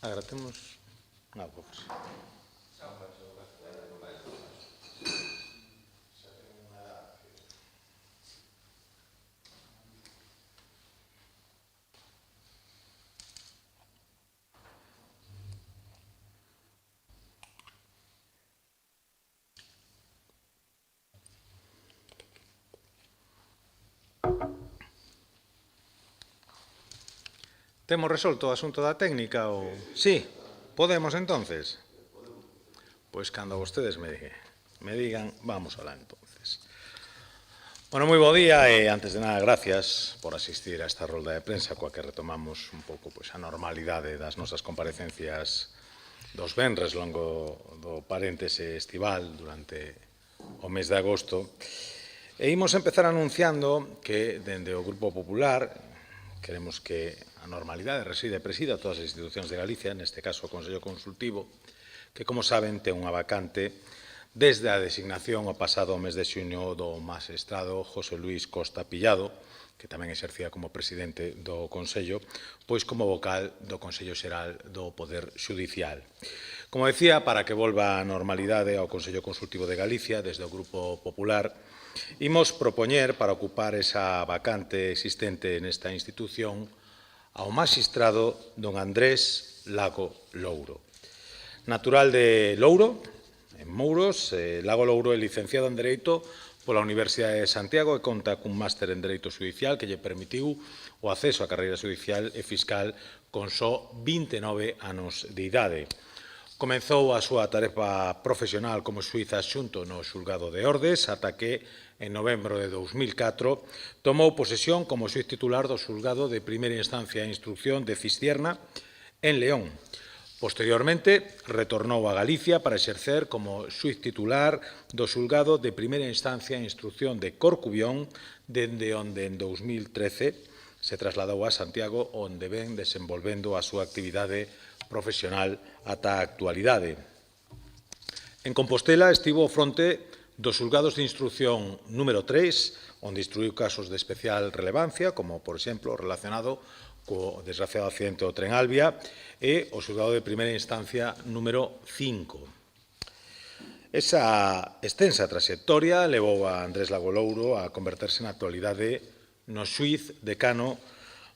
Agora temos algo. Temos resolto o asunto da técnica ou... Sí, podemos entonces? Pois cando vostedes me digan, vamos alá entonces. Bueno, moi bo día e, antes de nada, gracias por asistir a esta rolda de prensa coa que retomamos un pouco a normalidade das nosas comparecencias dos venres longo do paréntese estival durante o mes de agosto. E imos empezar anunciando que, dende o Grupo Popular, queremos que a normalidade presida todas as institucións de Galicia, neste caso o Consello Consultivo, que, como saben, ten unha vacante desde a designación o pasado mes de xuño do magistrado José Luis Costa Pillado, que tamén exercía como presidente do Consello, pois como vocal do Consello Xeral do Poder Xudicial. Como decía, para que volva a normalidade ao Consello Consultivo de Galicia, desde o Grupo Popular, imos propoñer para ocupar esa vacante existente nesta institución ao magistrado don Andrés Lago Louro. Natural de Louro, en Mouros, Lago Louro é licenciado en Dereito pola Universidade de Santiago e conta cun máster en Dereito Xudicial que lle permitiu o acceso á carreira xudicial e fiscal con só 29 anos de idade. Comezou a súa tarefa profesional como xuíz adxunto no xulgado de Ordes ata que, en novembro de 2004, tomou posesión como xuíz titular do xulgado de primeira instancia e instrucción de Cistierna en León. Posteriormente, retornou a Galicia para exercer como xuíz titular do xulgado de primeira instancia e instrucción de Corcubión, dende onde en 2013 se trasladou a Santiago, onde ven desenvolvendo a súa actividade profesional ata a actualidade. En Compostela estivo ao fronte dos xulgados de instrucción número 3, onde instruiu casos de especial relevancia, como, por exemplo, relacionado co desgraciado accidente do tren Albia, e o xulgado de primeira instancia número 5. Esa extensa trayectoria levou a Andrés Lago Louro a converterse na actualidade no xuíz decano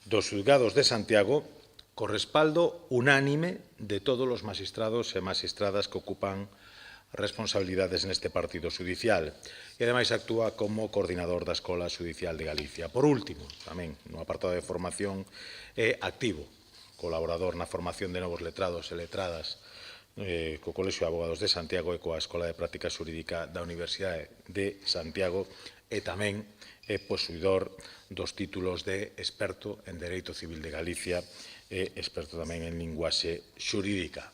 dos xulgados de Santiago, co respaldo unánime de todos os magistrados e magistradas que ocupan responsabilidades neste partido xudicial e, ademais, actúa como coordinador da Escola Xudicial de Galicia. Por último, tamén, no apartado de formación, é activo, colaborador na formación de novos letrados e letradas co Colexio de Abogados de Santiago e coa Escola de Práctica Xurídica da Universidade de Santiago e tamén é posuidor dos títulos de experto en Dereito Civil de Galicia e experto tamén en linguaxe xurídica.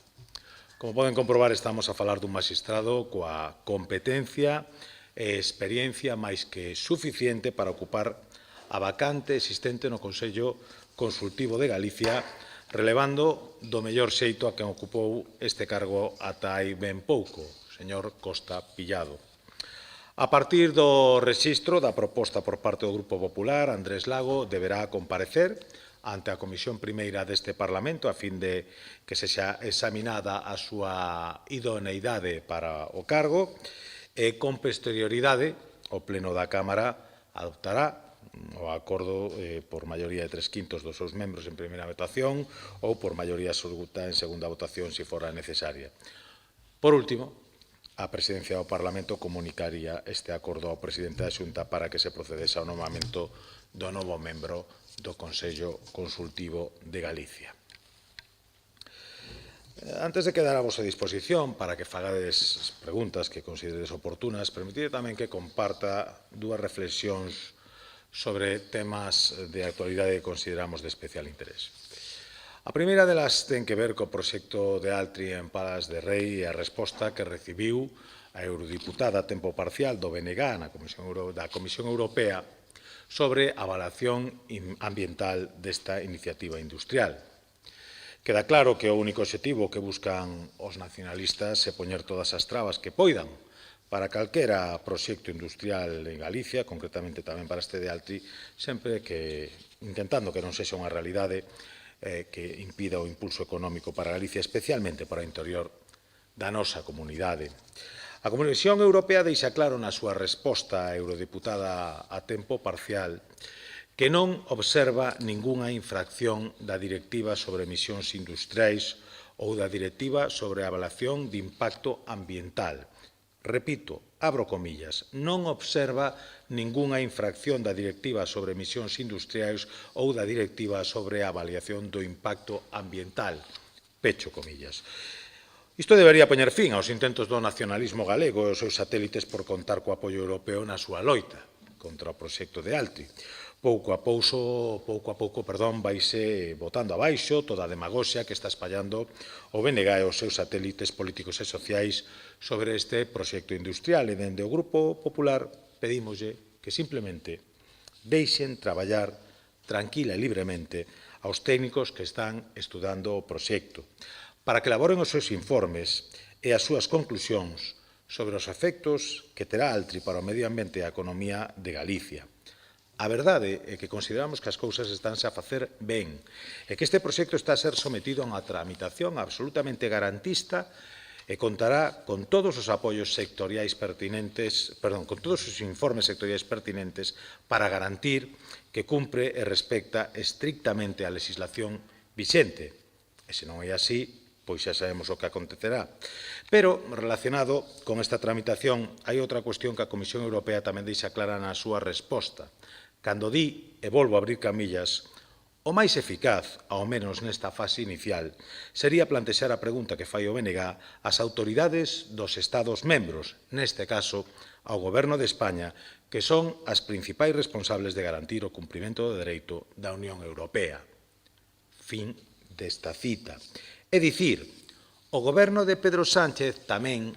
Como poden comprobar, estamos a falar dun magistrado coa competencia e experiencia máis que suficiente para ocupar a vacante existente no Consello Consultivo de Galicia, relevando do mellor xeito a quen ocupou este cargo ata hai ben pouco, o señor Costa Pillado. A partir do rexistro da proposta por parte do Grupo Popular, Andrés Lago deberá comparecer ante a Comisión Primeira deste Parlamento a fin de que sexa examinada a súa idoneidade para o cargo e, con posterioridade, o Pleno da Cámara adoptará o acordo por maioría de 3/5 dos seus membros en primeira votación ou por maioría absoluta en segunda votación, se fora necesaria. Por último, a Presidencia do Parlamento comunicaría este acordo ao Presidente da Xunta para que se procedese ao nomamento do novo membro do Consello Consultivo de Galicia. Antes de quedar a vosa disposición para que fagades preguntas que consideredes oportunas, permitide tamén que comparta dúas reflexións sobre temas de actualidade que consideramos de especial interés. A primeira delas ten que ver co proxecto de Altri en Palas de Rei e a resposta que recibiu a eurodiputada a tempo parcial do BNG da Comisión Europea sobre a avaliación ambiental desta iniciativa industrial. Queda claro que o único obxectivo que buscan os nacionalistas é poñer todas as trabas que poidan para calquera proxecto industrial en Galicia, concretamente tamén para este de Altri, sempre que intentando que non sexa unha realidade que impida o impulso económico para Galicia, especialmente para o interior da nosa comunidade. A Comisión Europea deixa claro na súa resposta á eurodeputada a tempo parcial que non observa ningunha infracción da Directiva sobre emisións industriais ou da Directiva sobre a avaliación de impacto ambiental. Repito, abro comillas, non observa ningunha infracción da Directiva sobre emisións industriais ou da Directiva sobre a avaliación do impacto ambiental. Pecho comillas. Isto debería poñer fin aos intentos do nacionalismo galego e os seus satélites por contar co apoio europeo na súa loita contra o proxecto de Altri. Pouco a pouco, vaise botando abaixo toda a demagoxia que está espallando o BNG e os seus satélites políticos e sociais sobre este proxecto industrial e dende o Grupo Popular pedímoslle que simplemente deixen traballar tranquila e libremente aos técnicos que están estudando o proxecto para que elaboren os seus informes e as súas conclusións sobre os efectos que terá Altri para o medio ambiente e a economía de Galicia. A verdade é que consideramos que as cousas estánse a facer ben e que este proxecto está a ser sometido a unha tramitación absolutamente garantista e contará con todos os apoios sectoriais pertinentes, con todos os informes sectoriais pertinentes para garantir que cumpre e respecta estrictamente a legislación vixente. E se non é así, pois xa sabemos o que acontecerá. Pero, relacionado con esta tramitación, hai outra cuestión que a Comisión Europea tamén deixa clara na súa resposta. Cando di, e volvo a abrir camillas, o máis eficaz, ao menos nesta fase inicial, sería plantexar a pregunta que fai o BNG ás autoridades dos Estados membros, neste caso, ao Goberno de España, que son as principais responsables de garantir o cumprimento do dereito da Unión Europea. Fin desta cita. É dicir, o Goberno de Pedro Sánchez tamén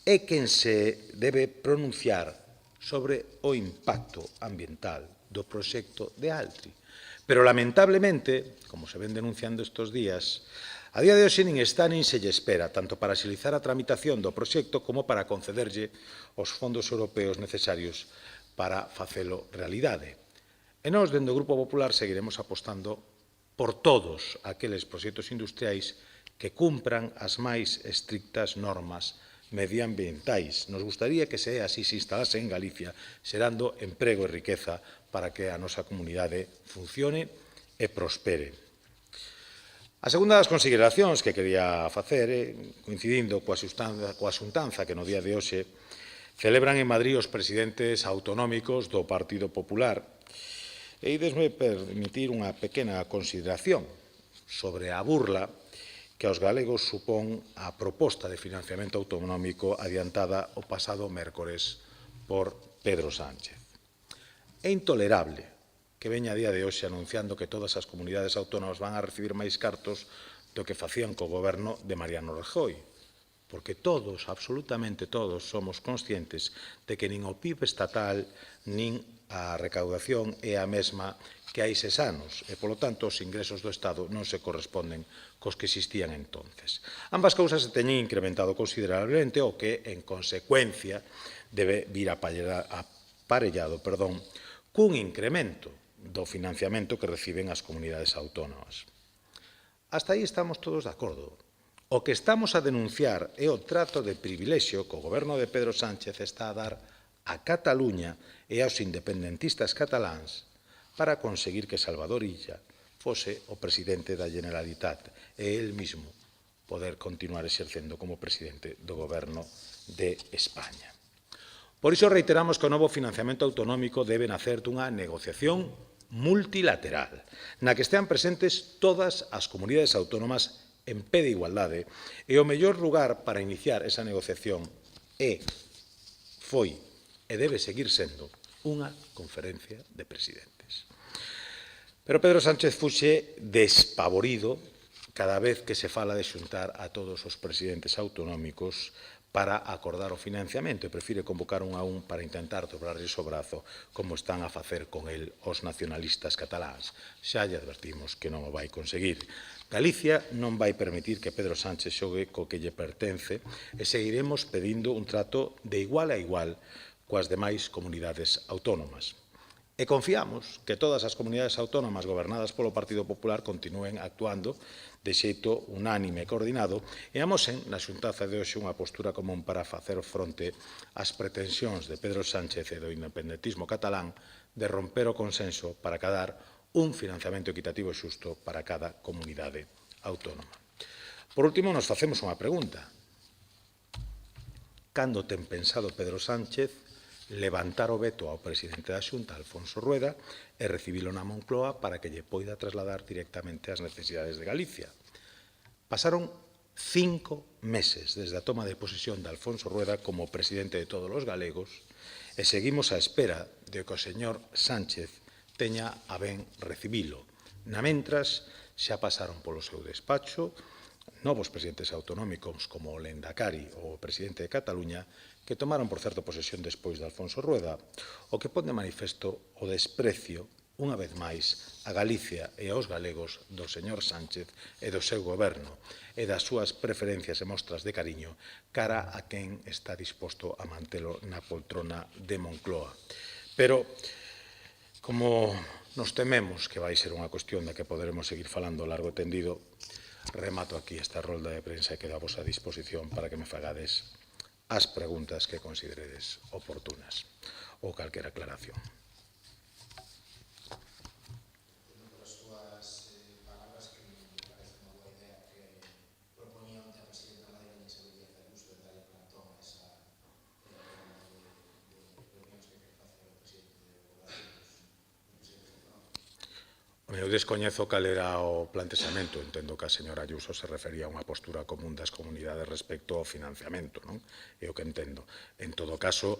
é quen se debe pronunciar sobre o impacto ambiental do proxecto de Altri. Pero, lamentablemente, como se ven denunciando estes días, a día de hoxe nin está nin se lle espera, tanto para axilizar a tramitación do proxecto como para concederlle os fondos europeos necesarios para facelo realidade. E nós, dende o Grupo Popular, seguiremos apostando por todos aqueles proxectos industriais que cumpran as máis estrictas normas medioambientais. Nos gustaría que se así se instalase en Galicia, xerando emprego e riqueza para que a nosa comunidade funcione e prospere. A segunda das consideracións que quería facer, coincidindo coa xuntanza que no día de hoxe celebran en Madrid os presidentes autonómicos do Partido Popular, e idesme permitir unha pequena consideración sobre a burla que aos galegos supón a proposta de financiamento autonómico adiantada o pasado mércores por Pedro Sánchez. É intolerable que veña a día de hoxe anunciando que todas as comunidades autónomas van a recibir máis cartos do que facían co goberno de Mariano Rajoy, porque todos, absolutamente todos, somos conscientes de que nin o PIB estatal nin a recaudación é a mesma que hai 6 anos e, polo tanto, os ingresos do Estado non se corresponden cos que existían entonces. Ambas cousas se teñen incrementado considerablemente o que, en consecuencia, debe vir aparellado cun incremento do financiamento que reciben as comunidades autónomas. Hasta aí estamos todos de acordo. O que estamos a denunciar é o trato de privilexio que o goberno de Pedro Sánchez está a dar a Cataluña e aos independentistas cataláns para conseguir que Salvador Illa fose o presidente da Generalitat e el mismo poder continuar exercendo como presidente do goberno de España. Por iso reiteramos que o novo financiamento autonómico debe nacer dunha negociación multilateral, na que estean presentes todas as comunidades autónomas en pé de igualdade, e o mellor lugar para iniciar esa negociación foi e debe seguir sendo unha conferencia de presidentes. Pero Pedro Sánchez fuxe despavorido cada vez que se fala de xuntar a todos os presidentes autonómicos para acordar o financiamento e prefire convocar un a un para intentar dobrarlles o brazo como están a facer con el os nacionalistas cataláns. Xa lle advertimos que non o vai conseguir. Galicia non vai permitir que Pedro Sánchez xogue co que lle pertence e seguiremos pedindo un trato de igual a igual coas demais comunidades autónomas. E confiamos que todas as comunidades autónomas gobernadas polo Partido Popular continúen actuando de xeito unánime e coordinado e amosen na xuntanza de hoxe unha postura común para facer fronte ás pretensións de Pedro Sánchez e do independentismo catalán de romper o consenso para cadar un financiamento equitativo e xusto para cada comunidade autónoma. Por último, nos facemos unha pregunta. Cando ten pensado Pedro Sánchez levantar o veto ao presidente da Xunta, Alfonso Rueda, e recibilo na Moncloa para que lle poida trasladar directamente as necesidades de Galicia? Pasaron 5 meses desde a toma de posesión de Alfonso Rueda como presidente de todos os galegos e seguimos á espera de que o señor Sánchez teña a ben recibilo. Na mentras, xa pasaron polo seu despacho novos presidentes autonómicos como o Lendakari ou o presidente de Cataluña que tomaron, por certo, posesión despois de Alfonso Rueda, o que pon de manifesto o desprecio, unha vez máis, a Galicia e aos galegos do señor Sánchez e do seu goberno e das súas preferencias e mostras de cariño cara a quen está disposto a mantelo na poltrona de Moncloa. Pero, como nos tememos que vai ser unha cuestión da que poderemos seguir falando largo e tendido, remato aquí esta rolda de prensa e quedo a vosa disposición para que me fagades as preguntas que consideredes oportunas ou calquera aclaración. Eu descoñezo cal era o plantexamento. Entendo que a señora Ayuso se refería a unha postura común das comunidades respecto ao financiamento, non? É o que entendo. En todo caso,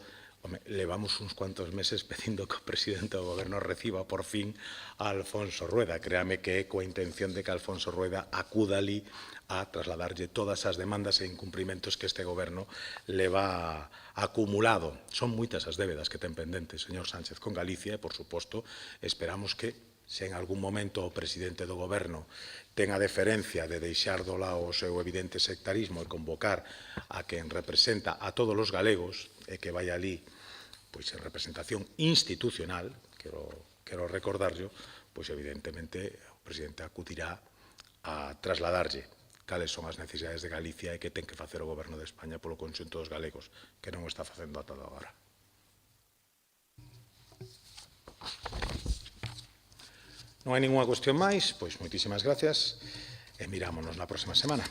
levamos uns cuantos meses pedindo que o presidente do goberno reciba por fin a Alfonso Rueda. Créame que é coa intención de que Alfonso Rueda acuda ali a trasladarlle todas as demandas e incumprimentos que este goberno leva acumulado. Son moitas as débedas que ten pendentes, señor Sánchez, con Galicia e, por suposto, esperamos que se en algún momento o presidente do goberno ten a deferencia de deixar do lado o seu evidente sectarismo e convocar a quen representa a todos os galegos e que vai ali pois en representación institucional, quero recordarlo, pois evidentemente o presidente acudirá a trasladarlle cales son as necesidades de Galicia e que ten que facer o goberno de España polo conxunto dos galegos, que non o está facendo ata agora. Non hai ninguna cuestión máis, pois moitísimas gracias e mirámonos na próxima semana.